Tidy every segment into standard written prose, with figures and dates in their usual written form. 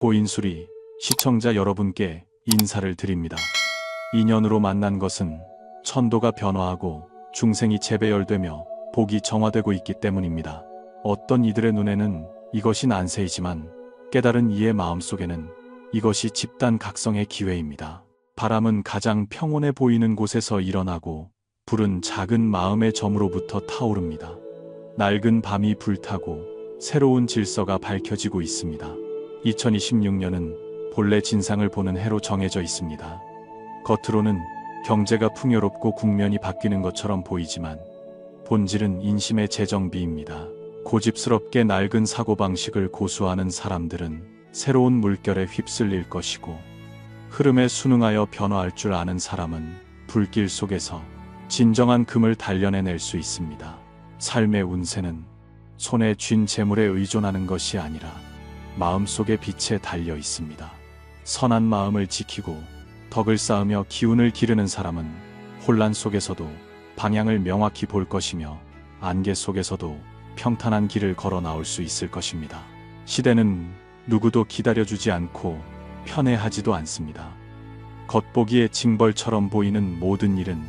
고인수리 시청자 여러분께 인사를 드립니다. 인연으로 만난 것은 천도가 변화하고 중생이 재배열되며 복이 정화되고 있기 때문입니다. 어떤 이들의 눈에는 이것이 난세이지만 깨달은 이의 마음속에는 이것이 집단 각성의 기회입니다. 바람은 가장 평온해 보이는 곳에서 일어나고 불은 작은 마음의 점으로부터 타오릅니다. 낡은 밤이 불타고 새로운 질서가 밝혀지고 있습니다. 2026년은 본래 진상을 보는 해로 정해져 있습니다. 겉으로는 경제가 풍요롭고 국면이 바뀌는 것처럼 보이지만 본질은 인심의 재정비입니다. 고집스럽게 낡은 사고방식을 고수하는 사람들은 새로운 물결에 휩쓸릴 것이고, 흐름에 순응하여 변화할 줄 아는 사람은 불길 속에서 진정한 금을 단련해낼 수 있습니다. 삶의 운세는 손에 쥔 재물에 의존하는 것이 아니라 마음속의 빛에 달려 있습니다. 선한 마음을 지키고 덕을 쌓으며 기운을 기르는 사람은 혼란 속에서도 방향을 명확히 볼 것이며 안개 속에서도 평탄한 길을 걸어 나올 수 있을 것입니다. 시대는 누구도 기다려주지 않고 편애하지도 않습니다. 겉보기에 징벌처럼 보이는 모든 일은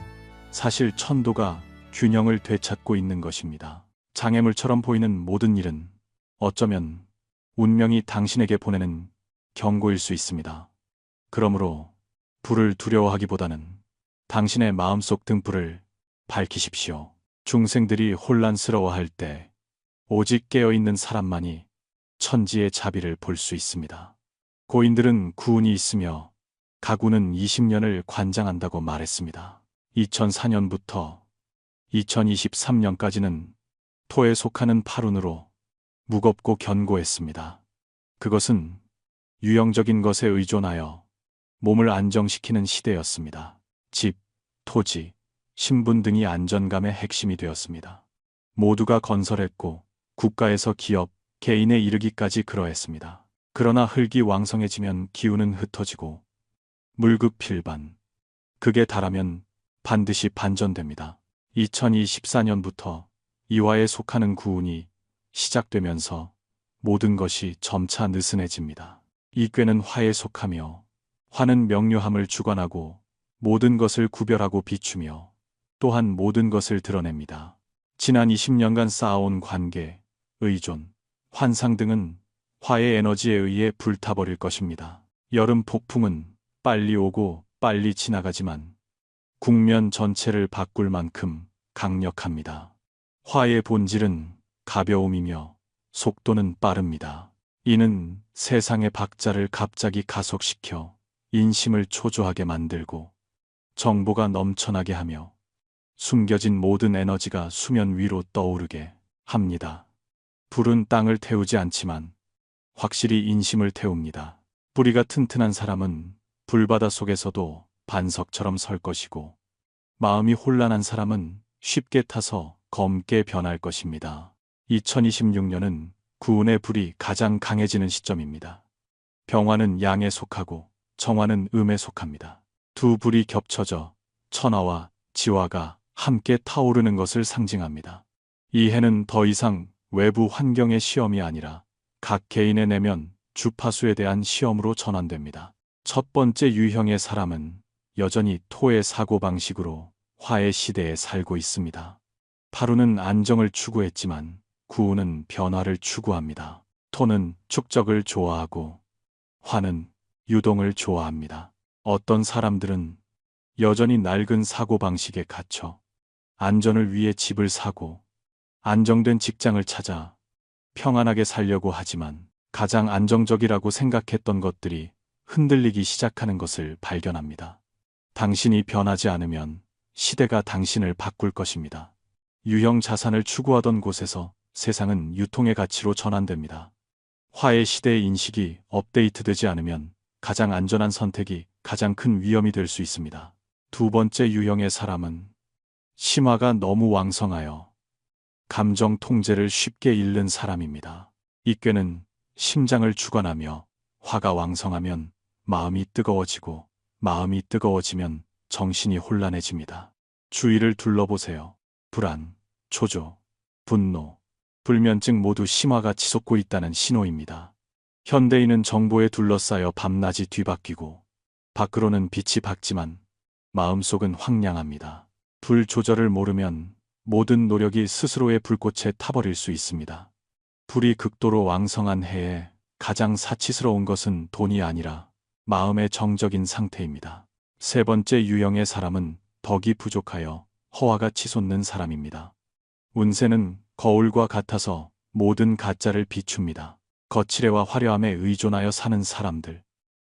사실 천도가 균형을 되찾고 있는 것입니다. 장애물처럼 보이는 모든 일은 어쩌면 운명이 당신에게 보내는 경고일 수 있습니다. 그러므로 불을 두려워하기보다는 당신의 마음속 등불을 밝히십시오. 중생들이 혼란스러워할 때 오직 깨어있는 사람만이 천지의 자비를 볼 수 있습니다. 고인들은 구운이 있으며 가구는 20년을 관장한다고 말했습니다. 2004년부터 2023년까지는 토에 속하는 팔운으로 무겁고 견고했습니다. 그것은 유형적인 것에 의존하여 몸을 안정시키는 시대였습니다. 집, 토지, 신분 등이 안전감의 핵심이 되었습니다. 모두가 건설했고 국가에서 기업, 개인에 이르기까지 그러했습니다. 그러나 흙이 왕성해지면 기운은 흩어지고 물급필반, 극에 달하면 반드시 반전됩니다. 2024년부터 이화에 속하는 구운이 시작되면서 모든 것이 점차 느슨해집니다. 이 꾀는 화에 속하며 화는 명료함을 주관하고 모든 것을 구별하고 비추며 또한 모든 것을 드러냅니다. 지난 20년간 쌓아온 관계, 의존, 환상 등은 화의 에너지에 의해 불타버릴 것입니다. 여름 폭풍은 빨리 오고 빨리 지나가지만 국면 전체를 바꿀 만큼 강력합니다. 화의 본질은 가벼움이며 속도는 빠릅니다. 이는 세상의 박자를 갑자기 가속시켜 인심을 초조하게 만들고 정보가 넘쳐나게 하며 숨겨진 모든 에너지가 수면 위로 떠오르게 합니다. 불은 땅을 태우지 않지만 확실히 인심을 태웁니다. 뿌리가 튼튼한 사람은 불바다 속에서도 반석처럼 설 것이고 마음이 혼란한 사람은 쉽게 타서 검게 변할 것입니다. 2026년은 구운의 불이 가장 강해지는 시점입니다. 병화는 양에 속하고 정화는 음에 속합니다. 두 불이 겹쳐져 천화와 지화가 함께 타오르는 것을 상징합니다. 이 해는 더 이상 외부 환경의 시험이 아니라 각 개인의 내면 주파수에 대한 시험으로 전환됩니다. 첫 번째 유형의 사람은 여전히 토의 사고방식으로 화의 시대에 살고 있습니다. 파루는 안정을 추구했지만 구운은 변화를 추구합니다. 토는 축적을 좋아하고 화는 유동을 좋아합니다. 어떤 사람들은 여전히 낡은 사고방식에 갇혀 안전을 위해 집을 사고 안정된 직장을 찾아 평안하게 살려고 하지만 가장 안정적이라고 생각했던 것들이 흔들리기 시작하는 것을 발견합니다. 당신이 변하지 않으면 시대가 당신을 바꿀 것입니다. 유형 자산을 추구하던 곳에서 세상은 유통의 가치로 전환됩니다. 화의 시대의 인식이 업데이트되지 않으면 가장 안전한 선택이 가장 큰 위험이 될 수 있습니다. 두 번째 유형의 사람은 심화가 너무 왕성하여 감정 통제를 쉽게 잃는 사람입니다. 이 꾀는 심장을 주관하며 화가 왕성하면 마음이 뜨거워지고 마음이 뜨거워지면 정신이 혼란해집니다. 주위를 둘러보세요. 불안, 초조, 분노, 불면증 모두 심화가 치솟고 있다는 신호입니다. 현대인은 정보에 둘러싸여 밤낮이 뒤바뀌고 밖으로는 빛이 밝지만 마음속은 황량합니다. 불 조절을 모르면 모든 노력이 스스로의 불꽃에 타버릴 수 있습니다. 불이 극도로 왕성한 해에 가장 사치스러운 것은 돈이 아니라 마음의 정적인 상태입니다. 세 번째 유형의 사람은 덕이 부족하여 허화가 치솟는 사람입니다. 운세는 거울과 같아서 모든 가짜를 비춥니다. 거칠애와 화려함에 의존하여 사는 사람들,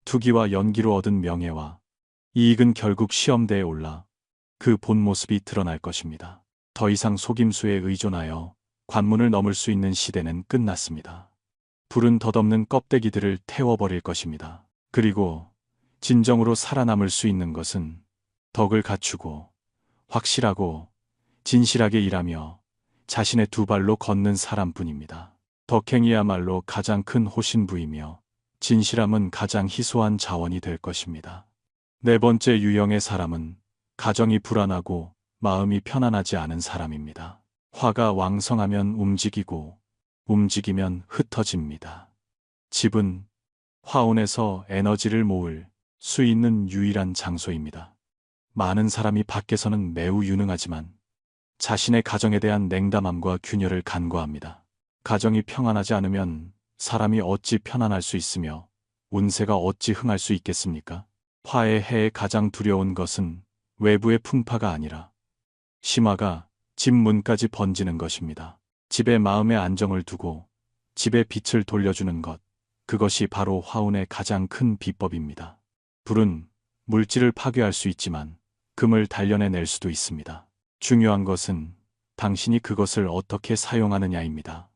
투기와 연기로 얻은 명예와 이익은 결국 시험대에 올라 그 본 모습이 드러날 것입니다. 더 이상 속임수에 의존하여 관문을 넘을 수 있는 시대는 끝났습니다. 불은 덧없는 껍데기들을 태워버릴 것입니다. 그리고 진정으로 살아남을 수 있는 것은 덕을 갖추고 확실하고 진실하게 일하며 자신의 두 발로 걷는 사람뿐입니다. 덕행이야말로 가장 큰 호신부이며 진실함은 가장 희소한 자원이 될 것입니다. 네 번째 유형의 사람은 가정이 불안하고 마음이 편안하지 않은 사람입니다. 화가 왕성하면 움직이고 움직이면 흩어집니다. 집은 화운에서 에너지를 모을 수 있는 유일한 장소입니다. 많은 사람이 밖에서는 매우 유능하지만 자신의 가정에 대한 냉담함과 균열을 간과합니다. 가정이 평안하지 않으면 사람이 어찌 편안할 수 있으며 운세가 어찌 흥할 수 있겠습니까? 화의 해에 가장 두려운 것은 외부의 풍파가 아니라 심화가 집 문까지 번지는 것입니다. 집에 마음의 안정을 두고 집에 빛을 돌려주는 것, 그것이 바로 화운의 가장 큰 비법입니다. 불은 물질을 파괴할 수 있지만 금을 단련해낼 수도 있습니다. 중요한 것은 당신이 그것을 어떻게 사용하느냐입니다.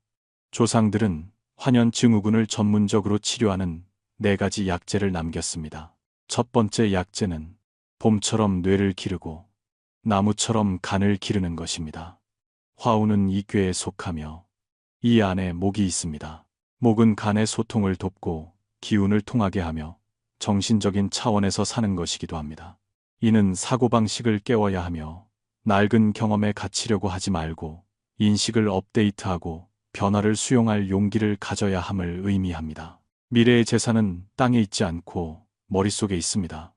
조상들은 환연 증후군을 전문적으로 치료하는 4가지 약재를 남겼습니다. 첫 번째 약재는 봄처럼 뇌를 기르고 나무처럼 간을 기르는 것입니다. 화우는 이 꾀에 속하며 이 안에 목이 있습니다. 목은 간의 소통을 돕고 기운을 통하게 하며 정신적인 차원에서 사는 것이기도 합니다. 이는 사고방식을 깨워야 하며 낡은 경험에 갇히려고 하지 말고 인식을 업데이트하고 변화를 수용할 용기를 가져야 함을 의미합니다. 미래의 재산은 땅에 있지 않고 머릿속에 있습니다.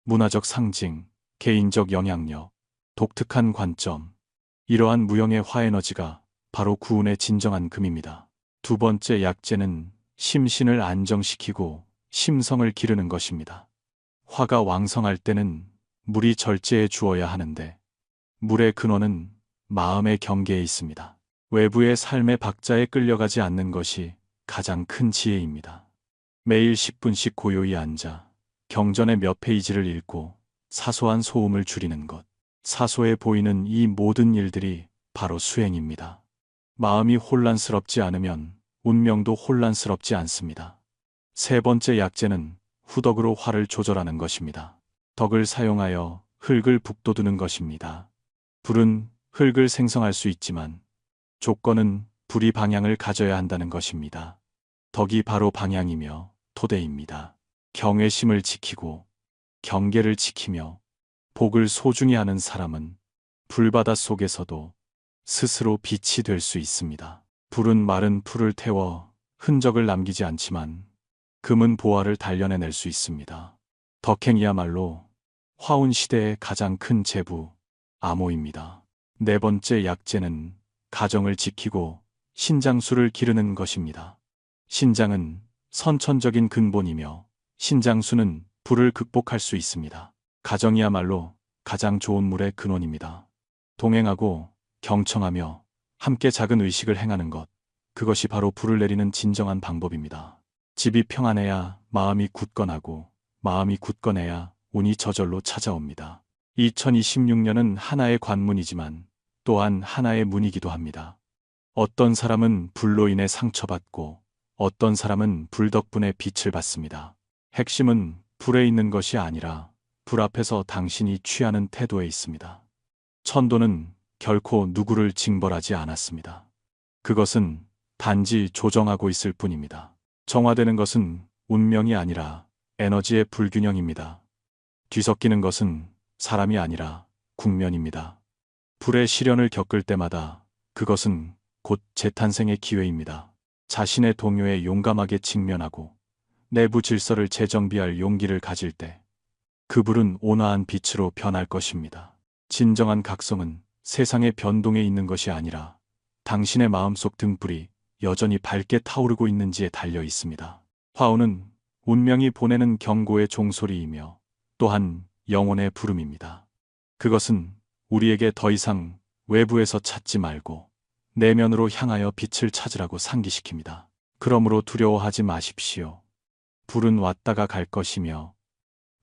문화적 상징, 개인적 영향력, 독특한 관점, 이러한 무형의 화에너지가 바로 구운의 진정한 금입니다. 두 번째 약재는 심신을 안정시키고 심성을 기르는 것입니다. 화가 왕성할 때는 물이 절제해 주어야 하는데 물의 근원은 마음의 경계에 있습니다. 외부의 삶의 박자에 끌려가지 않는 것이 가장 큰 지혜입니다. 매일 10분씩 고요히 앉아 경전의 몇 페이지를 읽고 사소한 소음을 줄이는 것. 사소해 보이는 이 모든 일들이 바로 수행입니다. 마음이 혼란스럽지 않으면 운명도 혼란스럽지 않습니다. 세 번째 약재는 후덕으로 화를 조절하는 것입니다. 덕을 사용하여 흙을 북돋우는 것입니다. 불은 흙을 생성할 수 있지만 조건은 불이 방향을 가져야 한다는 것입니다. 덕이 바로 방향이며 토대입니다. 경외심을 지키고 경계를 지키며 복을 소중히 하는 사람은 불바다 속에서도 스스로 빛이 될 수 있습니다. 불은 마른 풀을 태워 흔적을 남기지 않지만 금은 보화를 단련해낼 수 있습니다. 덕행이야말로 화운 시대의 가장 큰 재부, 암호입니다. 네 번째 약재는 가정을 지키고 신장수를 기르는 것입니다. 신장은 선천적인 근본이며 신장수는 불을 극복할 수 있습니다. 가정이야말로 가장 좋은 물의 근원입니다. 동행하고 경청하며 함께 작은 의식을 행하는 것, 그것이 바로 불을 내리는 진정한 방법입니다. 집이 평안해야 마음이 굳건하고 마음이 굳건해야 운이 저절로 찾아옵니다. 2026년은 하나의 관문이지만 또한 하나의 문이기도 합니다. 어떤 사람은 불로 인해 상처받고 어떤 사람은 불 덕분에 빛을 받습니다. 핵심은 불에 있는 것이 아니라 불 앞에서 당신이 취하는 태도에 있습니다. 천도는 결코 누구를 징벌하지 않았습니다. 그것은 단지 조정하고 있을 뿐입니다. 정화되는 것은 운명이 아니라 에너지의 불균형입니다. 뒤섞이는 것은 사람이 아니라 국면입니다. 불의 시련을 겪을 때마다 그것은 곧 재탄생의 기회입니다. 자신의 동요에 용감하게 직면하고 내부 질서를 재정비할 용기를 가질 때 그 불은 온화한 빛으로 변할 것입니다. 진정한 각성은 세상의 변동에 있는 것이 아니라 당신의 마음속 등불이 여전히 밝게 타오르고 있는지에 달려 있습니다. 화우는 운명이 보내는 경고의 종소리이며 또한 영혼의 부름입니다. 그것은 우리에게 더 이상 외부에서 찾지 말고 내면으로 향하여 빛을 찾으라고 상기시킵니다. 그러므로 두려워하지 마십시오. 불은 왔다가 갈 것이며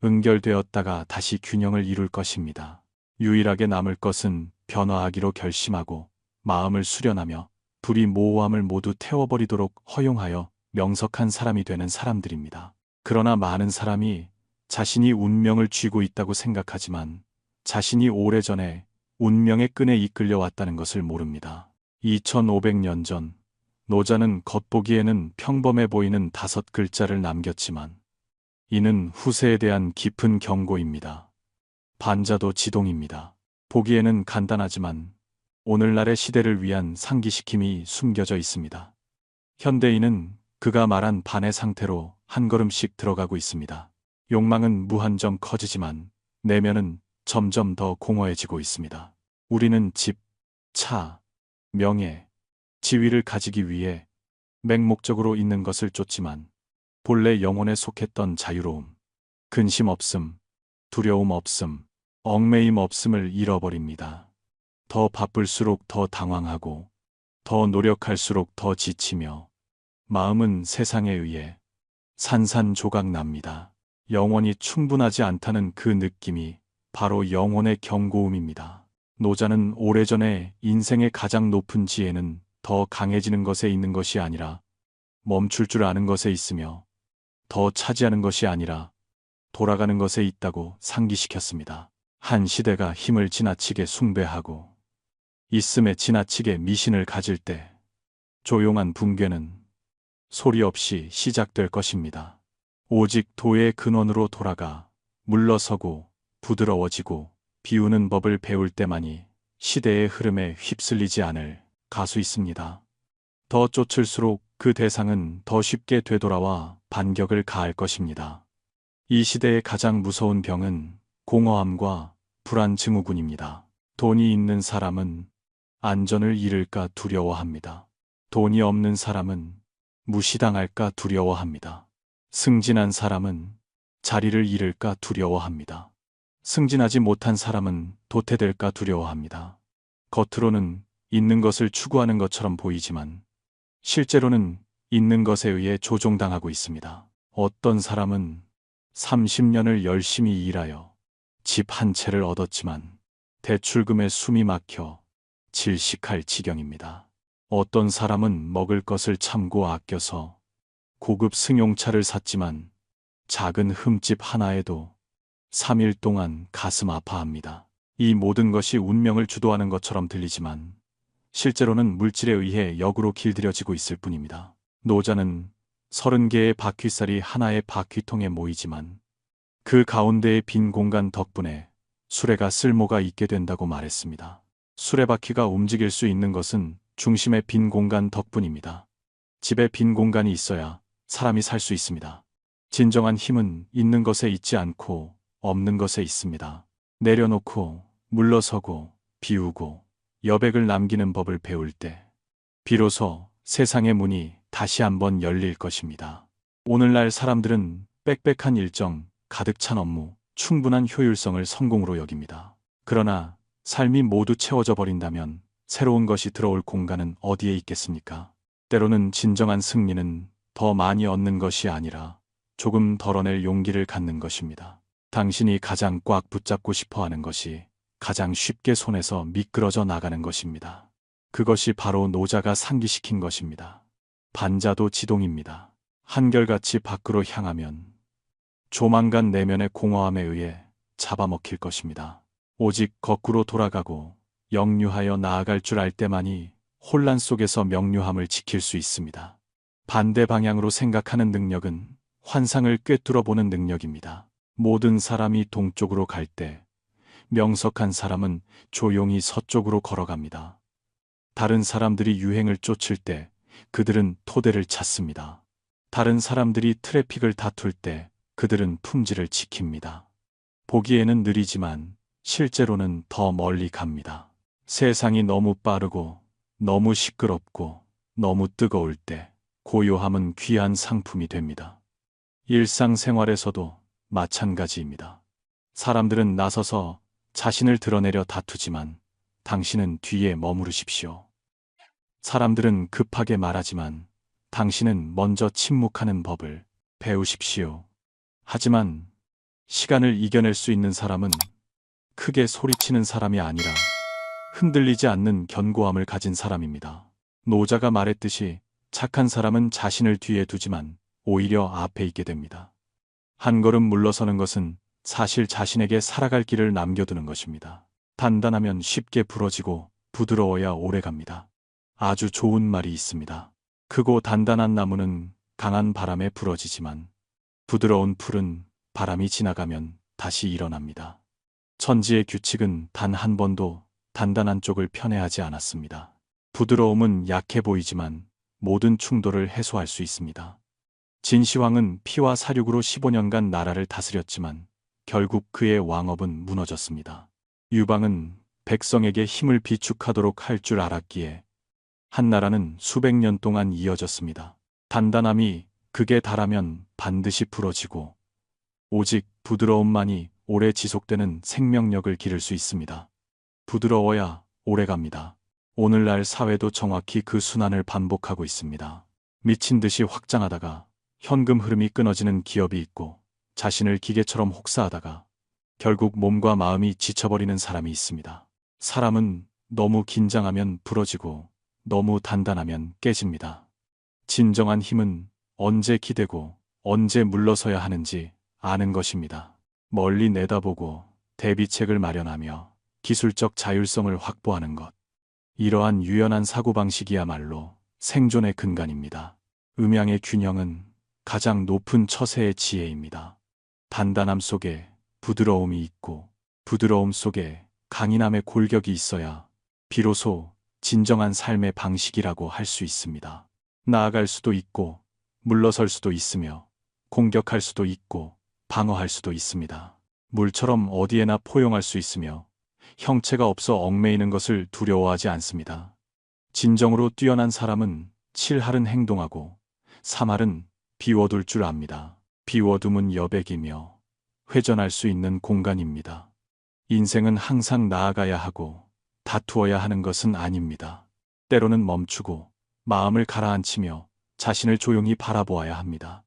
응결되었다가 다시 균형을 이룰 것입니다. 유일하게 남을 것은 변화하기로 결심하고 마음을 수련하며 불이 모호함을 모두 태워버리도록 허용하여 명석한 사람이 되는 사람들입니다. 그러나 많은 사람이 자신이 운명을 쥐고 있다고 생각하지만 자신이 오래전에 운명의 끈에 이끌려 왔다는 것을 모릅니다. 2500년 전 노자는 겉보기에는 평범해 보이는 5글자를 남겼지만 이는 후세에 대한 깊은 경고입니다. 반자도 지동입니다. 보기에는 간단하지만 오늘날의 시대를 위한 상기시킴이 숨겨져 있습니다. 현대인은 그가 말한 반의 상태로 한 걸음씩 들어가고 있습니다. 욕망은 무한정 커지지만 내면은 점점 더 공허해지고 있습니다. 우리는 집, 차, 명예, 지위를 가지기 위해 맹목적으로 있는 것을 쫓지만 본래 영혼에 속했던 자유로움, 근심 없음, 두려움 없음, 얽매임 없음을 잃어버립니다. 더 바쁠수록 더 당황하고 더 노력할수록 더 지치며 마음은 세상에 의해 산산조각 납니다. 영원히 충분하지 않다는 그 느낌이 바로 영혼의 경고음입니다. 노자는 오래전에 인생의 가장 높은 지혜는 더 강해지는 것에 있는 것이 아니라 멈출 줄 아는 것에 있으며 더 차지하는 것이 아니라 돌아가는 것에 있다고 상기시켰습니다. 한 시대가 힘을 지나치게 숭배하고 있음에 지나치게 미신을 가질 때 조용한 붕괴는 소리 없이 시작될 것입니다. 오직 도의 근원으로 돌아가 물러서고 부드러워지고 비우는 법을 배울 때만이 시대의 흐름에 휩쓸리지 않을 가수 있습니다. 더 쫓을수록 그 대상은 더 쉽게 되돌아와 반격을 가할 것입니다. 이 시대의 가장 무서운 병은 공허함과 불안 증후군입니다. 돈이 있는 사람은 안전을 잃을까 두려워합니다. 돈이 없는 사람은 무시당할까 두려워합니다. 승진한 사람은 자리를 잃을까 두려워합니다. 승진하지 못한 사람은 도태될까 두려워합니다. 겉으로는 있는 것을 추구하는 것처럼 보이지만 실제로는 있는 것에 의해 조종당하고 있습니다. 어떤 사람은 30년을 열심히 일하여 집 한 채를 얻었지만 대출금에 숨이 막혀 질식할 지경입니다. 어떤 사람은 먹을 것을 참고 아껴서 고급 승용차를 샀지만 작은 흠집 하나에도 3일 동안 가슴 아파합니다. 이 모든 것이 운명을 주도하는 것처럼 들리지만 실제로는 물질에 의해 역으로 길들여지고 있을 뿐입니다. 노자는 30개의 바퀴살이 하나의 바퀴통에 모이지만 그 가운데의 빈 공간 덕분에 수레가 쓸모가 있게 된다고 말했습니다. 수레바퀴가 움직일 수 있는 것은 중심의 빈 공간 덕분입니다. 집에 빈 공간이 있어야 사람이 살 수 있습니다. 진정한 힘은 있는 것에 있지 않고 없는 것에 있습니다. 내려놓고 물러서고 비우고 여백을 남기는 법을 배울 때 비로소 세상의 문이 다시 한번 열릴 것입니다. 오늘날 사람들은 빽빽한 일정, 가득 찬 업무, 충분한 효율성을 성공으로 여깁니다. 그러나 삶이 모두 채워져 버린다면 새로운 것이 들어올 공간은 어디에 있겠습니까? 때로는 진정한 승리는 더 많이 얻는 것이 아니라 조금 덜어낼 용기를 갖는 것입니다. 당신이 가장 꽉 붙잡고 싶어 하는 것이 가장 쉽게 손에서 미끄러져 나가는 것입니다. 그것이 바로 노자가 상기시킨 것입니다. 반자도 지동입니다. 한결같이 밖으로 향하면 조만간 내면의 공허함에 의해 잡아먹힐 것입니다. 오직 거꾸로 돌아가고 역류하여 나아갈 줄 알 때만이 혼란 속에서 명료함을 지킬 수 있습니다. 반대 방향으로 생각하는 능력은 환상을 꿰뚫어 보는 능력입니다. 모든 사람이 동쪽으로 갈 때 명석한 사람은 조용히 서쪽으로 걸어갑니다. 다른 사람들이 유행을 쫓을 때 그들은 토대를 찾습니다. 다른 사람들이 트래픽을 다툴 때 그들은 품질을 지킵니다. 보기에는 느리지만 실제로는 더 멀리 갑니다. 세상이 너무 빠르고 너무 시끄럽고 너무 뜨거울 때 고요함은 귀한 상품이 됩니다. 일상생활에서도 마찬가지입니다. 사람들은 나서서 자신을 드러내려 다투지만 당신은 뒤에 머무르십시오. 사람들은 급하게 말하지만 당신은 먼저 침묵하는 법을 배우십시오. 하지만 시간을 이겨낼 수 있는 사람은 크게 소리치는 사람이 아니라 흔들리지 않는 견고함을 가진 사람입니다. 노자가 말했듯이 착한 사람은 자신을 뒤에 두지만 오히려 앞에 있게 됩니다. 한 걸음 물러서는 것은 사실 자신에게 살아갈 길을 남겨두는 것입니다. 단단하면 쉽게 부러지고 부드러워야 오래갑니다. 아주 좋은 말이 있습니다. 크고 단단한 나무는 강한 바람에 부러지지만 부드러운 풀은 바람이 지나가면 다시 일어납니다. 천지의 규칙은 단 한 번도 단단한 쪽을 편애하지 않았습니다. 부드러움은 약해 보이지만 모든 충돌을 해소할 수 있습니다. 진시황은 피와 사륙으로 15년간 나라를 다스렸지만 결국 그의 왕업은 무너졌습니다. 유방은 백성에게 힘을 비축하도록 할 줄 알았기에 한 나라는 수백 년 동안 이어졌습니다. 단단함이 극에 달하면 반드시 부러지고 오직 부드러움만이 오래 지속되는 생명력을 기를 수 있습니다. 부드러워야 오래갑니다. 오늘날 사회도 정확히 그 순환을 반복하고 있습니다. 미친 듯이 확장하다가 현금 흐름이 끊어지는 기업이 있고 자신을 기계처럼 혹사하다가 결국 몸과 마음이 지쳐버리는 사람이 있습니다. 사람은 너무 긴장하면 부러지고 너무 단단하면 깨집니다. 진정한 힘은 언제 기대고 언제 물러서야 하는지 아는 것입니다. 멀리 내다보고 대비책을 마련하며 기술적 자율성을 확보하는 것. 이러한 유연한 사고방식이야말로 생존의 근간입니다. 음양의 균형은 가장 높은 처세의 지혜입니다. 단단함 속에 부드러움이 있고 부드러움 속에 강인함의 골격이 있어야 비로소 진정한 삶의 방식이라고 할 수 있습니다. 나아갈 수도 있고 물러설 수도 있으며 공격할 수도 있고 방어할 수도 있습니다. 물처럼 어디에나 포용할 수 있으며 형체가 없어 얽매이는 것을 두려워하지 않습니다. 진정으로 뛰어난 사람은 7할은 행동하고 3할은 비워둘 줄 압니다. 비워둠은 여백이며 회전할 수 있는 공간입니다. 인생은 항상 나아가야 하고 다투어야 하는 것은 아닙니다. 때로는 멈추고 마음을 가라앉히며 자신을 조용히 바라보아야 합니다.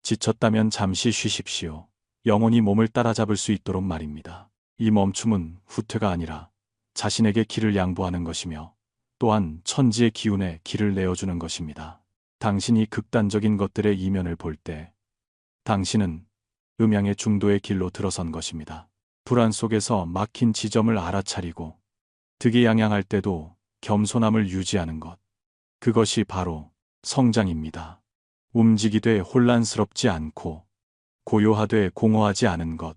지쳤다면 잠시 쉬십시오. 영혼이 몸을 따라잡을 수 있도록 말입니다. 이 멈춤은 후퇴가 아니라 자신에게 길을 양보하는 것이며 또한 천지의 기운에 길을 내어주는 것입니다. 당신이 극단적인 것들의 이면을 볼 때 당신은 음양의 중도의 길로 들어선 것입니다. 불안 속에서 막힌 지점을 알아차리고 득이양양할 때도 겸손함을 유지하는 것. 그것이 바로 성장입니다. 움직이되 혼란스럽지 않고 고요하되 공허하지 않은 것.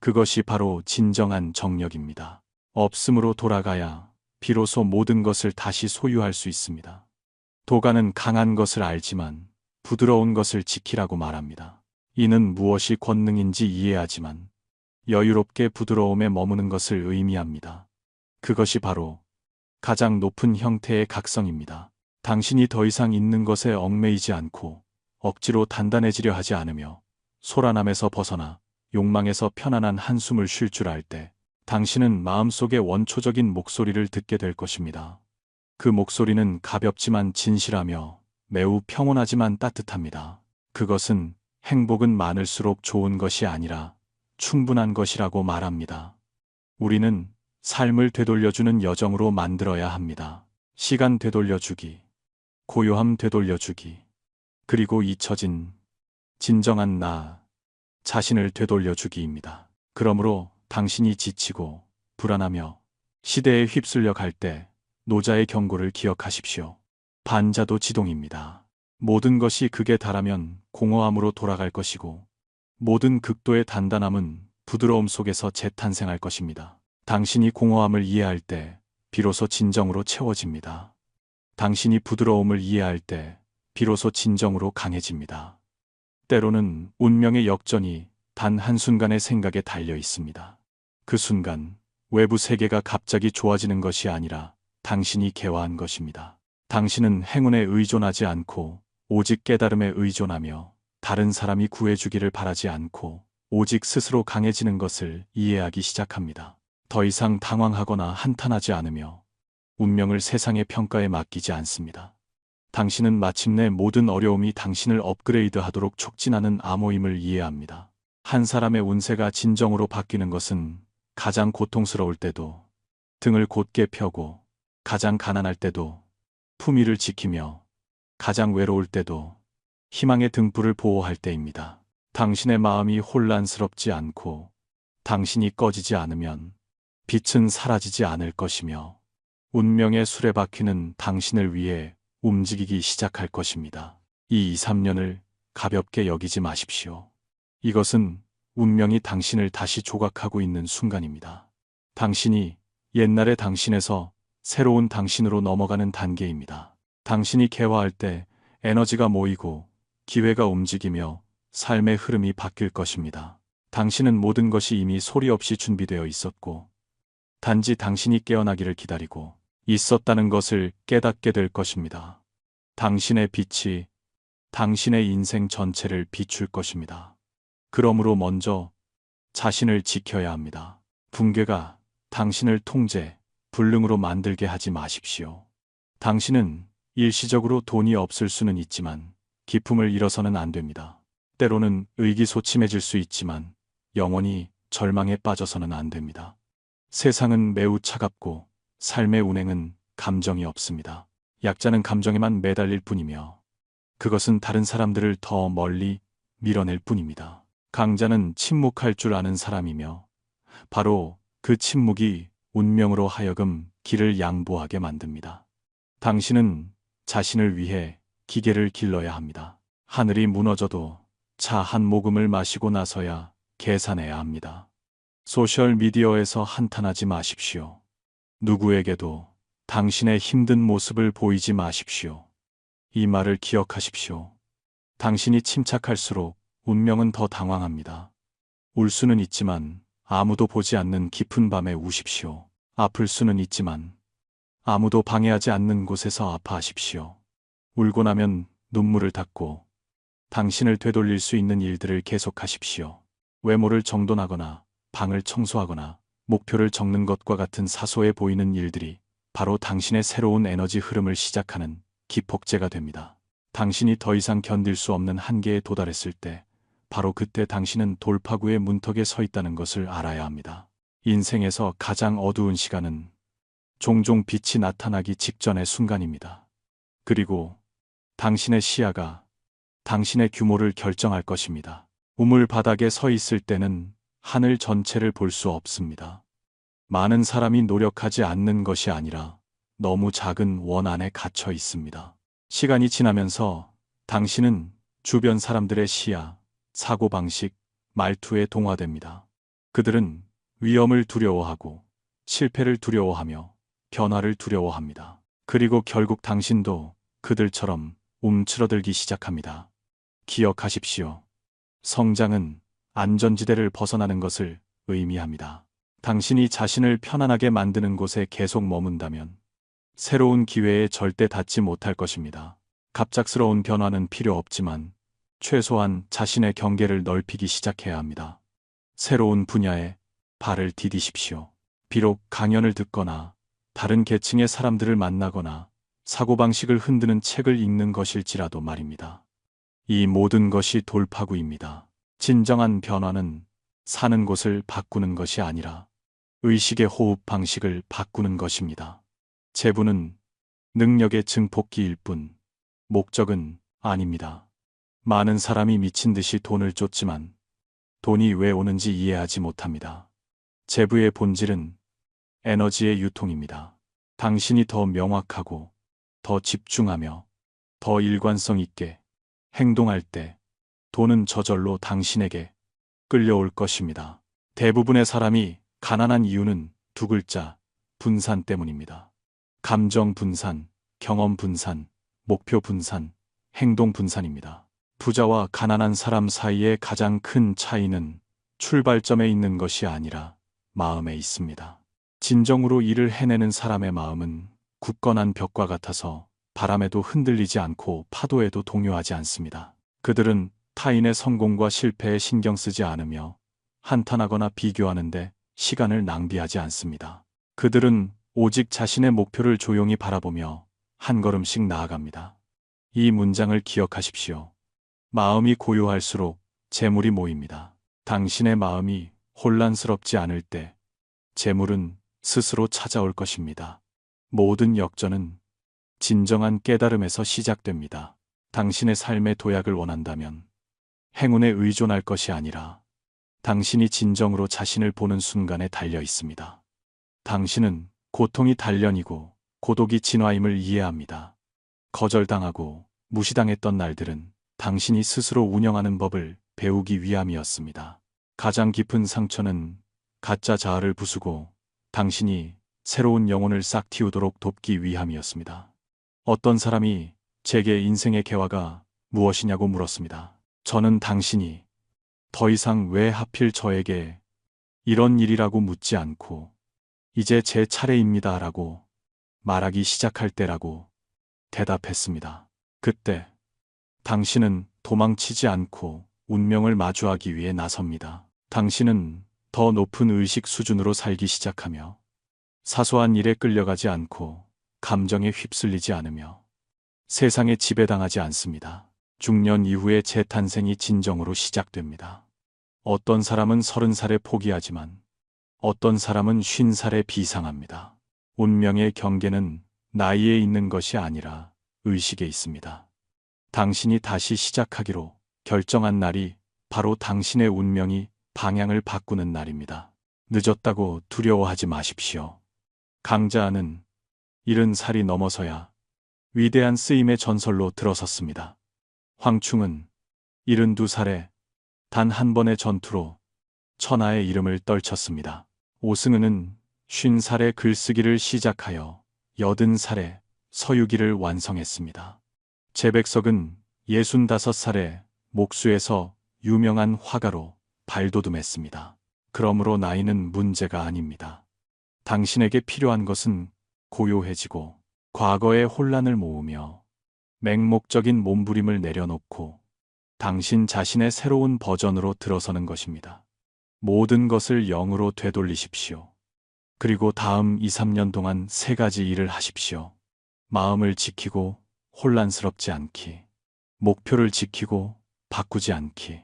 그것이 바로 진정한 정력입니다. 없음으로 돌아가야 비로소 모든 것을 다시 소유할 수 있습니다. 도가는 강한 것을 알지만 부드러운 것을 지키라고 말합니다. 이는 무엇이 권능인지 이해하지만 여유롭게 부드러움에 머무는 것을 의미합니다. 그것이 바로 가장 높은 형태의 각성입니다. 당신이 더 이상 있는 것에 얽매이지 않고 억지로 단단해지려 하지 않으며 소란함에서 벗어나 욕망에서 편안한 한숨을 쉴 줄 알 때 당신은 마음속의 원초적인 목소리를 듣게 될 것입니다. 그 목소리는 가볍지만 진실하며 매우 평온하지만 따뜻합니다. 그것은 행복은 많을수록 좋은 것이 아니라 충분한 것이라고 말합니다. 우리는 삶을 되돌려주는 여정으로 만들어야 합니다. 시간 되돌려주기, 고요함 되돌려주기, 그리고 잊혀진 진정한 나 자신을 되돌려주기입니다. 그러므로 당신이 지치고 불안하며 시대에 휩쓸려 갈 때 노자의 경고를 기억하십시오. 반자도 지동입니다. 모든 것이 극에 달하면 공허함으로 돌아갈 것이고 모든 극도의 단단함은 부드러움 속에서 재탄생할 것입니다. 당신이 공허함을 이해할 때 비로소 진정으로 채워집니다. 당신이 부드러움을 이해할 때 비로소 진정으로 강해집니다. 때로는 운명의 역전이 단 한순간의 생각에 달려 있습니다. 그 순간 외부 세계가 갑자기 좋아지는 것이 아니라 당신이 개화한 것입니다. 당신은 행운에 의존하지 않고 오직 깨달음에 의존하며 다른 사람이 구해주기를 바라지 않고 오직 스스로 강해지는 것을 이해하기 시작합니다. 더 이상 당황하거나 한탄하지 않으며 운명을 세상의 평가에 맡기지 않습니다. 당신은 마침내 모든 어려움이 당신을 업그레이드하도록 촉진하는 암호임을 이해합니다. 한 사람의 운세가 진정으로 바뀌는 것은 가장 고통스러울 때도, 등을 곧게 펴고 가장 가난할 때도, 품위를 지키며 가장 외로울 때도 희망의 등불을 보호할 때입니다. 당신의 마음이 혼란스럽지 않고 당신이 꺼지지 않으면 빛은 사라지지 않을 것이며 운명의 수레바퀴는 당신을 위해 움직이기 시작할 것입니다. 이 2, 3년을 가볍게 여기지 마십시오. 이것은 운명이 당신을 다시 조각하고 있는 순간입니다. 당신이 옛날의 당신에서 새로운 당신으로 넘어가는 단계입니다. 당신이 개화할 때 에너지가 모이고 기회가 움직이며 삶의 흐름이 바뀔 것입니다. 당신은 모든 것이 이미 소리 없이 준비되어 있었고 단지 당신이 깨어나기를 기다리고 있었다는 것을 깨닫게 될 것입니다. 당신의 빛이 당신의 인생 전체를 비출 것입니다. 그러므로 먼저 자신을 지켜야 합니다. 붕괴가 당신을 통제, 불능으로 만들게 하지 마십시오. 당신은 일시적으로 돈이 없을 수는 있지만 기품을 잃어서는 안 됩니다. 때로는 의기소침해질 수 있지만 영원히 절망에 빠져서는 안 됩니다. 세상은 매우 차갑고 삶의 운행은 감정이 없습니다. 약자는 감정에만 매달릴 뿐이며 그것은 다른 사람들을 더 멀리 밀어낼 뿐입니다. 강자는 침묵할 줄 아는 사람이며 바로 그 침묵이 운명으로 하여금 길을 양보하게 만듭니다. 당신은 자신을 위해 기계를 길러야 합니다. 하늘이 무너져도 차 한 모금을 마시고 나서야 계산해야 합니다. 소셜미디어에서 한탄하지 마십시오. 누구에게도 당신의 힘든 모습을 보이지 마십시오. 이 말을 기억하십시오. 당신이 침착할수록 운명은 더 당황합니다. 울 수는 있지만 아무도 보지 않는 깊은 밤에 우십시오. 아플 수는 있지만 아무도 방해하지 않는 곳에서 아파하십시오. 울고 나면 눈물을 닦고 당신을 되돌릴 수 있는 일들을 계속하십시오. 외모를 정돈하거나 방을 청소하거나 목표를 적는 것과 같은 사소해 보이는 일들이 바로 당신의 새로운 에너지 흐름을 시작하는 기폭제가 됩니다. 당신이 더 이상 견딜 수 없는 한계에 도달했을 때 바로 그때 당신은 돌파구의 문턱에 서 있다는 것을 알아야 합니다. 인생에서 가장 어두운 시간은 종종 빛이 나타나기 직전의 순간입니다. 그리고 당신의 시야가 당신의 규모를 결정할 것입니다. 우물 바닥에 서 있을 때는 하늘 전체를 볼 수 없습니다. 많은 사람이 노력하지 않는 것이 아니라 너무 작은 원 안에 갇혀 있습니다. 시간이 지나면서 당신은 주변 사람들의 시야, 사고방식, 말투에 동화됩니다. 그들은 위험을 두려워하고 실패를 두려워하며 변화를 두려워합니다. 그리고 결국 당신도 그들처럼 움츠러들기 시작합니다. 기억하십시오. 성장은 안전지대를 벗어나는 것을 의미합니다. 당신이 자신을 편안하게 만드는 곳에 계속 머문다면 새로운 기회에 절대 닿지 못할 것입니다. 갑작스러운 변화는 필요 없지만 최소한 자신의 경계를 넓히기 시작해야 합니다. 새로운 분야에 발을 디디십시오. 비록 강연을 듣거나 다른 계층의 사람들을 만나거나 사고방식을 흔드는 책을 읽는 것일지라도 말입니다. 이 모든 것이 돌파구입니다. 진정한 변화는 사는 곳을 바꾸는 것이 아니라 의식의 호흡 방식을 바꾸는 것입니다. 재부는 능력의 증폭기일 뿐 목적은 아닙니다. 많은 사람이 미친 듯이 돈을 쫓지만 돈이 왜 오는지 이해하지 못합니다. 재부의 본질은 에너지의 유통입니다. 당신이 더 명확하고 더 집중하며 더 일관성 있게 행동할 때 돈은 저절로 당신에게 끌려올 것입니다. 대부분의 사람이 가난한 이유는 두 글자, 분산 때문입니다. 감정 분산, 경험 분산, 목표 분산, 행동 분산입니다. 부자와 가난한 사람 사이의 가장 큰 차이는 출발점에 있는 것이 아니라 마음에 있습니다. 진정으로 일을 해내는 사람의 마음은 굳건한 벽과 같아서 바람에도 흔들리지 않고 파도에도 동요하지 않습니다. 그들은 타인의 성공과 실패에 신경 쓰지 않으며 한탄하거나 비교하는데 시간을 낭비하지 않습니다. 그들은 오직 자신의 목표를 조용히 바라보며 한 걸음씩 나아갑니다. 이 문장을 기억하십시오. 마음이 고요할수록 재물이 모입니다. 당신의 마음이 혼란스럽지 않을 때 재물은 스스로 찾아올 것입니다. 모든 역전은 진정한 깨달음에서 시작됩니다. 당신의 삶의 도약을 원한다면 행운에 의존할 것이 아니라 당신이 진정으로 자신을 보는 순간에 달려 있습니다. 당신은 고통이 단련이고 고독이 진화임을 이해합니다. 거절당하고 무시당했던 날들은 당신이 스스로 운영하는 법을 배우기 위함이었습니다. 가장 깊은 상처는 가짜 자아를 부수고 당신이 새로운 영혼을 싹 틔우도록 돕기 위함이었습니다. 어떤 사람이 제게 인생의 개화가 무엇이냐고 물었습니다. 저는 당신이 더 이상 왜 하필 저에게 이런 일이라고 묻지 않고 이제 제 차례입니다 라고 말하기 시작할 때라고 대답했습니다. 그때 당신은 도망치지 않고 운명을 마주하기 위해 나섭니다. 당신은 더 높은 의식 수준으로 살기 시작하며 사소한 일에 끌려가지 않고 감정에 휩쓸리지 않으며 세상에 지배당하지 않습니다. 중년 이후의 재탄생이 진정으로 시작됩니다. 어떤 사람은 30살에 포기하지만 어떤 사람은 50살에 비상합니다. 운명의 경계는 나이에 있는 것이 아니라 의식에 있습니다. 당신이 다시 시작하기로 결정한 날이 바로 당신의 운명이 방향을 바꾸는 날입니다. 늦었다고 두려워하지 마십시오. 강자는 70살이 넘어서야 위대한 쓰임의 전설로 들어섰습니다. 황충은 72살에 단 한 번의 전투로 천하의 이름을 떨쳤습니다. 오승은은 50살에 글쓰기를 시작하여 80살에 서유기를 완성했습니다. 재백석은 65살에 목수에서 유명한 화가로 발돋움했습니다. 그러므로 나이는 문제가 아닙니다. 당신에게 필요한 것은 고요해지고 과거의 혼란을 모으며 맹목적인 몸부림을 내려놓고 당신 자신의 새로운 버전으로 들어서는 것입니다. 모든 것을 0으로 되돌리십시오. 그리고 다음 2, 3년 동안 3가지 일을 하십시오. 마음을 지키고 혼란스럽지 않기, 목표를 지키고 바꾸지 않기,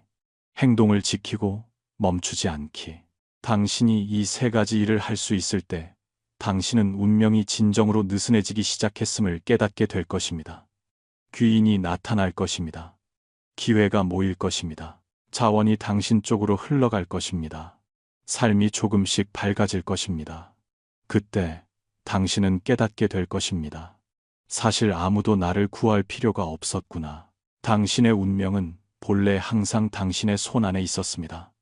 행동을 지키고 멈추지 않기. 당신이 이 3가지 일을 할 수 있을 때 당신은 운명이 진정으로 느슨해지기 시작했음을 깨닫게 될 것입니다. 귀인이 나타날 것입니다. 기회가 모일 것입니다. 자원이 당신 쪽으로 흘러갈 것입니다. 삶이 조금씩 밝아질 것입니다. 그때 당신은 깨닫게 될 것입니다. 사실 아무도 나를 구할 필요가 없었구나. 당신의 운명은 본래 항상 당신의 손 안에 있었습니다.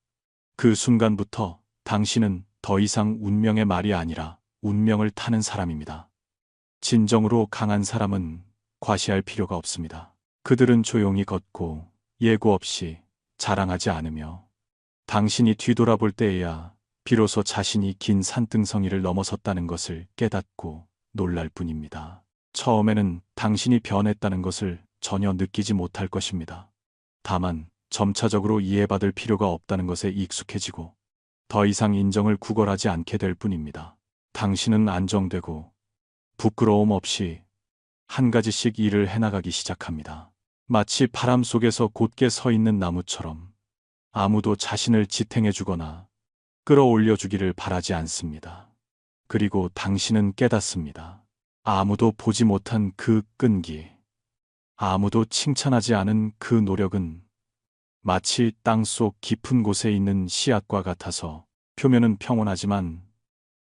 그 순간부터 당신은 더 이상 운명의 말이 아니라 운명을 타는 사람입니다. 진정으로 강한 사람은 과시할 필요가 없습니다. 그들은 조용히 걷고 예고 없이 자랑하지 않으며 당신이 뒤돌아볼 때에야 비로소 자신이 긴 산등성이를 넘어섰다는 것을 깨닫고 놀랄 뿐입니다. 처음에는 당신이 변했다는 것을 전혀 느끼지 못할 것입니다. 다만 점차적으로 이해받을 필요가 없다는 것에 익숙해지고 더 이상 인정을 구걸하지 않게 될 뿐입니다. 당신은 안정되고 부끄러움 없이 한 가지씩 일을 해나가기 시작합니다. 마치 바람 속에서 곧게 서 있는 나무처럼 아무도 자신을 지탱해주거나 끌어올려주기를 바라지 않습니다. 그리고 당신은 깨닫습니다. 아무도 보지 못한 그 끈기, 아무도 칭찬하지 않은 그 노력은 마치 땅속 깊은 곳에 있는 씨앗과 같아서 표면은 평온하지만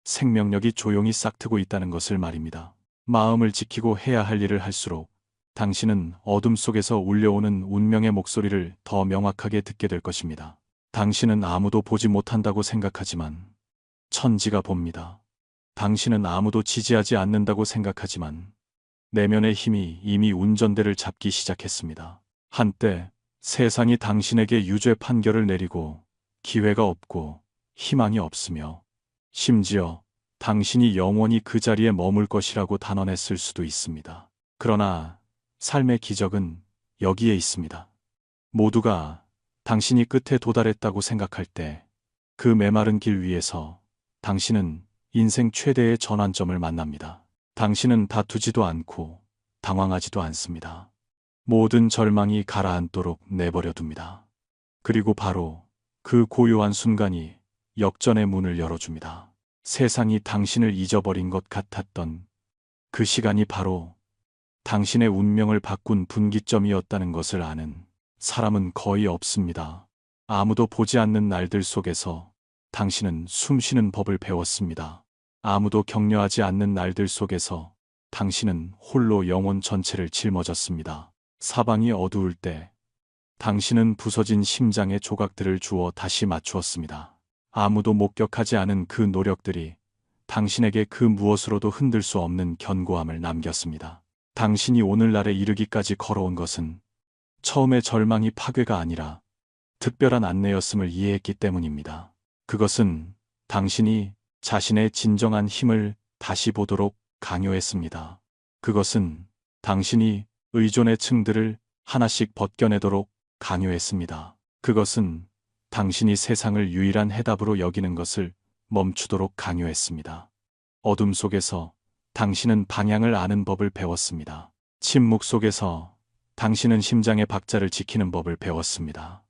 생명력이 조용히 싹트고 있다는 것을 말입니다. 마음을 지키고 해야 할 일을 할수록 당신은 어둠 속에서 울려오는 운명의 목소리를 더 명확하게 듣게 될 것입니다. 당신은 아무도 보지 못한다고 생각하지만 천지가 봅니다. 당신은 아무도 지지하지 않는다고 생각하지만 내면의 힘이 이미 운전대를 잡기 시작했습니다. 한때 세상이 당신에게 유죄 판결을 내리고 기회가 없고 희망이 없으며 심지어 당신이 영원히 그 자리에 머물 것이라고 단언했을 수도 있습니다. 그러나 삶의 기적은 여기에 있습니다. 모두가 당신이 끝에 도달했다고 생각할 때 그 메마른 길 위에서 당신은 인생 최대의 전환점을 만납니다. 당신은 다투지도 않고 당황하지도 않습니다. 모든 절망이 가라앉도록 내버려 둡니다. 그리고 바로 그 고요한 순간이 역전의 문을 열어줍니다. 세상이 당신을 잊어버린 것 같았던 그 시간이 바로 당신의 운명을 바꾼 분기점이었다는 것을 아는 사람은 거의 없습니다. 아무도 보지 않는 날들 속에서 당신은 숨쉬는 법을 배웠습니다. 아무도 격려하지 않는 날들 속에서 당신은 홀로 영혼 전체를 짊어졌습니다. 사방이 어두울 때 당신은 부서진 심장의 조각들을 주워 다시 맞추었습니다. 아무도 목격하지 않은 그 노력들이 당신에게 그 무엇으로도 흔들 수 없는 견고함을 남겼습니다. 당신이 오늘날에 이르기까지 걸어온 것은 처음의 절망이 파괴가 아니라 특별한 안내였음을 이해했기 때문입니다. 그것은 당신이 자신의 진정한 힘을 다시 보도록 강요했습니다. 그것은 당신이 의존의 층들을 하나씩 벗겨내도록 강요했습니다. 그것은 당신이 세상을 유일한 해답으로 여기는 것을 멈추도록 강요했습니다. 어둠 속에서 당신은 방향을 아는 법을 배웠습니다. 침묵 속에서 당신은 심장의 박자를 지키는 법을 배웠습니다.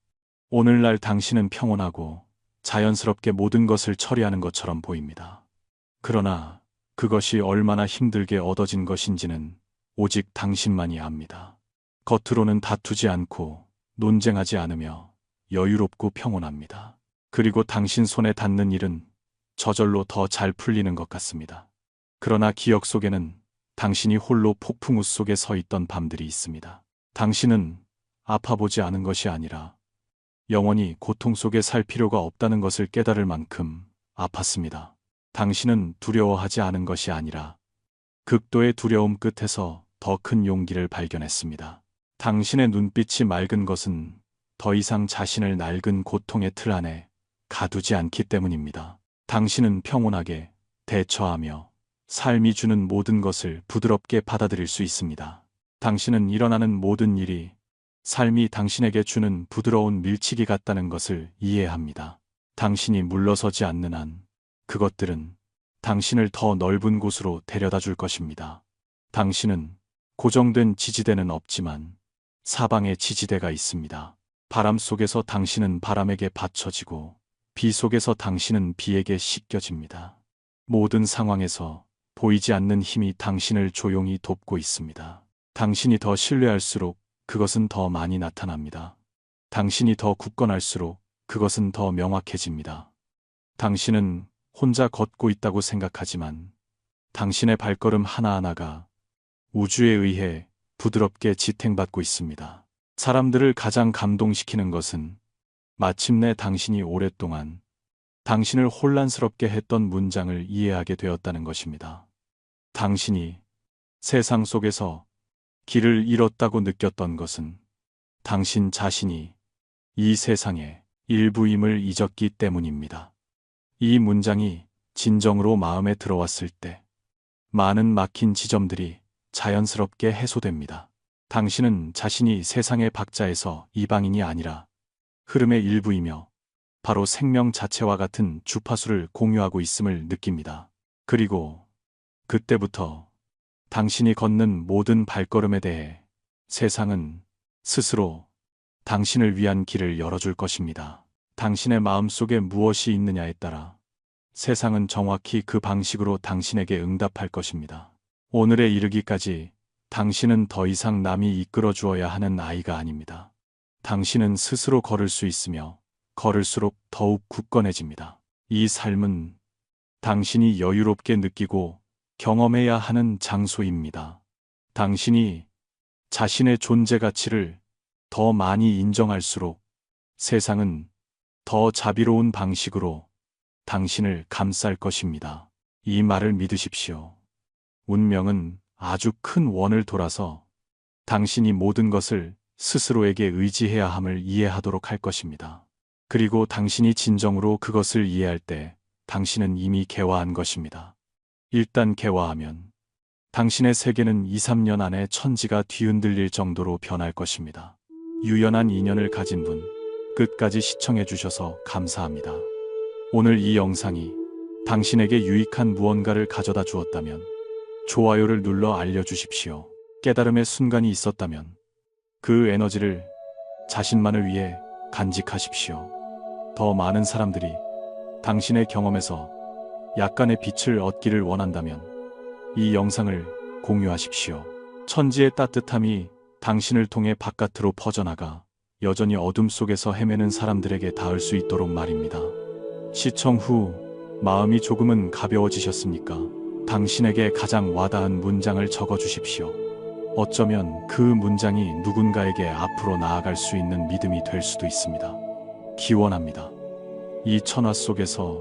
오늘날 당신은 평온하고 자연스럽게 모든 것을 처리하는 것처럼 보입니다. 그러나 그것이 얼마나 힘들게 얻어진 것인지는 오직 당신만이 압니다. 겉으로는 다투지 않고 논쟁하지 않으며 여유롭고 평온합니다. 그리고 당신 손에 닿는 일은 저절로 더 잘 풀리는 것 같습니다. 그러나 기억 속에는 당신이 홀로 폭풍우 속에 서 있던 밤들이 있습니다. 당신은 아파보지 않은 것이 아니라 영원히 고통 속에 살 필요가 없다는 것을 깨달을 만큼 아팠습니다. 당신은 두려워하지 않은 것이 아니라 극도의 두려움 끝에서 더 큰 용기를 발견했습니다. 당신의 눈빛이 맑은 것은 더 이상 자신을 낡은 고통의 틀 안에 가두지 않기 때문입니다. 당신은 평온하게 대처하며 삶이 주는 모든 것을 부드럽게 받아들일 수 있습니다. 당신은 일어나는 모든 일이 삶이 당신에게 주는 부드러운 밀치기 같다는 것을 이해합니다. 당신이 물러서지 않는 한 그것들은 당신을 더 넓은 곳으로 데려다 줄 것입니다. 당신은 고정된 지지대는 없지만 사방에 지지대가 있습니다. 바람 속에서 당신은 바람에게 받쳐지고 비 속에서 당신은 비에게 씻겨집니다. 모든 상황에서 보이지 않는 힘이 당신을 조용히 돕고 있습니다. 당신이 더 신뢰할수록 그것은 더 많이 나타납니다. 당신이 더 굳건할수록 그것은 더 명확해집니다. 당신은 혼자 걷고 있다고 생각하지만 당신의 발걸음 하나하나가 우주에 의해 부드럽게 지탱받고 있습니다. 사람들을 가장 감동시키는 것은 마침내 당신이 오랫동안 당신을 혼란스럽게 했던 문장을 이해하게 되었다는 것입니다. 당신이 세상 속에서 길을 잃었다고 느꼈던 것은 당신 자신이 이 세상의 일부임을 잊었기 때문입니다. 이 문장이 진정으로 마음에 들어왔을 때 많은 막힌 지점들이 자연스럽게 해소됩니다. 당신은 자신이 세상의 박자에서 이방인이 아니라 흐름의 일부이며 바로 생명 자체와 같은 주파수를 공유하고 있음을 느낍니다. 그리고 그때부터 당신이 걷는 모든 발걸음에 대해 세상은 스스로 당신을 위한 길을 열어줄 것입니다. 당신의 마음속에 무엇이 있느냐에 따라 세상은 정확히 그 방식으로 당신에게 응답할 것입니다. 오늘에 이르기까지 당신은 더 이상 남이 이끌어 주어야 하는 아이가 아닙니다. 당신은 스스로 걸을 수 있으며 걸을수록 더욱 굳건해집니다. 이 삶은 당신이 여유롭게 느끼고 경험해야 하는 장소입니다. 당신이 자신의 존재 가치를 더 많이 인정할수록 세상은 더 자비로운 방식으로 당신을 감쌀 것입니다. 이 말을 믿으십시오. 운명은 아주 큰 원을 돌아서 당신이 모든 것을 스스로에게 의지해야 함을 이해하도록 할 것입니다. 그리고 당신이 진정으로 그것을 이해할 때 당신은 이미 개화한 것입니다. 일단 개화하면 당신의 세계는 2, 3년 안에 천지가 뒤흔들릴 정도로 변할 것입니다. 유연한 인연을 가진 분, 끝까지 시청해 주셔서 감사합니다. 오늘 이 영상이 당신에게 유익한 무언가를 가져다 주었다면 좋아요를 눌러 알려주십시오. 깨달음의 순간이 있었다면 그 에너지를 자신만을 위해 간직하십시오. 더 많은 사람들이 당신의 경험에서 약간의 빛을 얻기를 원한다면 이 영상을 공유하십시오. 천지의 따뜻함이 당신을 통해 바깥으로 퍼져나가 여전히 어둠 속에서 헤매는 사람들에게 닿을 수 있도록 말입니다. 시청 후 마음이 조금은 가벼워지셨습니까? 당신에게 가장 와닿은 문장을 적어 주십시오. 어쩌면 그 문장이 누군가에게 앞으로 나아갈 수 있는 믿음이 될 수도 있습니다. 기원합니다. 이 천하 속에서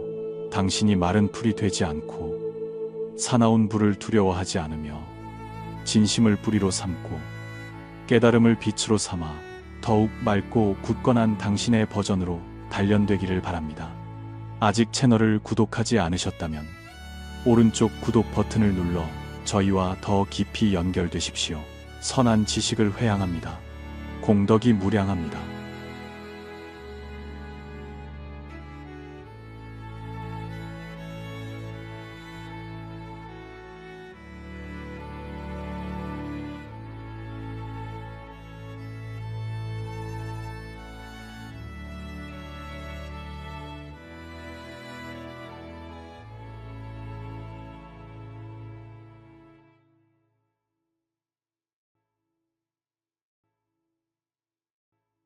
당신이 마른 풀이 되지 않고 사나운 불을 두려워하지 않으며 진심을 뿌리로 삼고 깨달음을 빛으로 삼아 더욱 맑고 굳건한 당신의 버전으로 단련되기를 바랍니다. 아직 채널을 구독하지 않으셨다면 오른쪽 구독 버튼을 눌러 저희와 더 깊이 연결되십시오. 선한 지식을 회양합니다. 공덕이 무량합니다.